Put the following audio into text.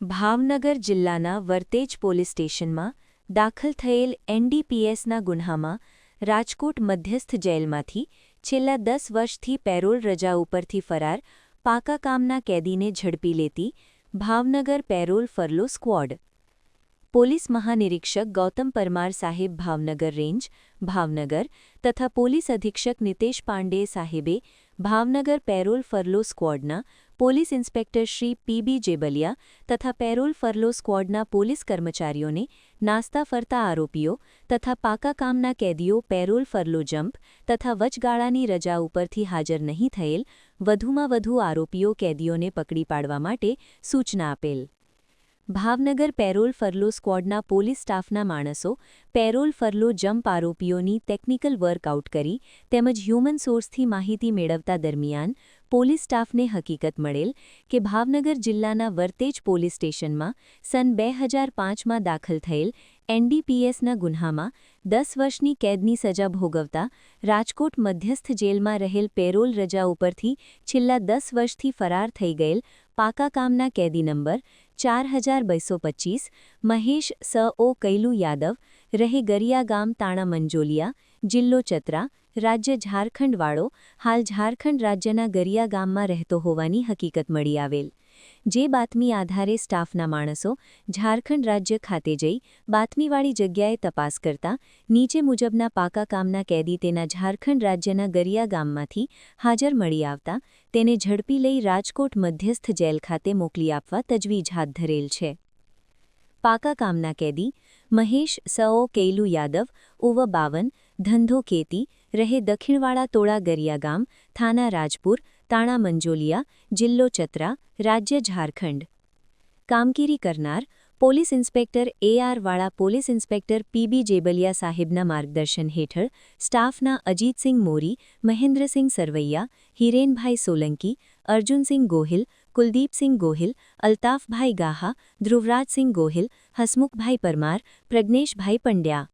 ભાવનગર જિલ્લાના વર્તેજ પોલીસ સ્ટેશનમાં દાખલ થયેલ એનડીપીએસના ગુન્હામાં રાજકોટ મધ્યસ્થ જેલમાંથી છેલ્લા 10 વર્ષથી પેરોલ રજા ઉપરથી ફરાર પાકા કામના કેદીને ઝડપી લેતી Bhavnagar parole furlough squad police મહાનિરીક્ષક ગૌતમ પરમાર સાહેબ ભાવનગર રેન્જ ભાવનગર તથા પોલીસ અધિક્ષક નિતેશ પાંડે સાહેબે ભાવનગર પેરોલ ફરલો સ્ક્વોડના police inspector Shri PB Jebaliya તથા પેરોલ ફરલો સ્ક્વોડના પોલીસ કર્મચારીઓને નાસ્તા ફરતા આરોપીઓ તથા પાકા કામના કેદીઓ પેરોલ ફરલો જમ્પ તથા વચગાળાની રજા ઉપરથી હાજર નહીં થયેલ વધુમાં વધુ આરોપીઓ કેદીઓને પકડી પાડવા માટે સૂચના આપેલ ભાવનગર પેરોલ ફરલો સ્ક્વોડના પોલીસ સ્ટાફના માણસો પેરોલ ફરલો જમ્પ આરોપીઓની ટેકનિકલ વર્કઆઉટ કરી તેમજ હ્યુમન સોર્સથી માહિતી મેળવતા દરમિયાન પોલીસ સ્ટાફને હકીકત મળેલ કે ભાવનગર જિલ્લાના વર્તેજ પોલીસ સ્ટેશનમાં સન 2005માં દાખલ થયેલ એનડીપીએસના ગુન્હામાં 10 વર્ષની કેદની સજા ભોગવતા રાજકોટ મધ્યસ્થ જેલમાં રહેલ પેરોલ રજા ઉપરથી છેલ્લા 10 વર્ષથી ફરાર થઈ ગયેલ પાકા કામના કેદી નંબર 4225 મહેશ સ.ઓ. કૈલુ યાદવ રહે ગરિયા ગામ તાણા મંજોલિયા જિલ્લો ચતરા રાજ્ય ઝારખંડવાળો હાલ ઝારખંડ રાજ્યના ગરિયા ગામમાં રહેતો હોવાની હકીકત મળી આવેલ જે બાતમી આધારે સ્ટાફના માણસો ઝારખંડ રાજ્ય ખાતે જઈ બાતમીવાળી જગ્યાએ તપાસ કરતા નીચે મુજબના પાકા કામના કેદી તેના ઝારખંડ રાજ્યના ગરિયા ગામમાંથી હાજર મળી આવતા તેને ઝડપી લઈ રાજકોટ મધ્યસ્થ જેલ ખાતે મોકલી આપવા તજવીજ હાથ ધરેલ છે પાકા કામના કેદી મહેશ સ.ઓ. કૈલુ યાદવ ઉવ 52 ધંધો ખેતી રહે દક્ષિણવાળા તોળા ગરિયા ગામ થાના રાજપુર તાણા મંજોલિયા જિલ્લો ચતરા રાજ્ય ઝારખંડ કામગીરી કરનાર પોલીસ ઇન્સ્પેક્ટર એ.આર. વાળા પોલીસ ઇન્સ્પેક્ટર પીબી જેબલિયા સાહેબના માર્ગદર્શન હેઠળ સ્ટાફના અજીતસિંહ મોરી મહેન્દ્રસિંહ સરવૈયા હિરેનભાઈ સોલંકી અર્જુનસિંહ ગોહિલ કુલદીપસિંહ ગોહિલ અલ્તાફભાઈ ગાહા ધ્રુવરાજસિંહ ગોહિલ હસમુખભાઈ પરમાર પ્રજ્ઞેશભાઈ પંડ્યા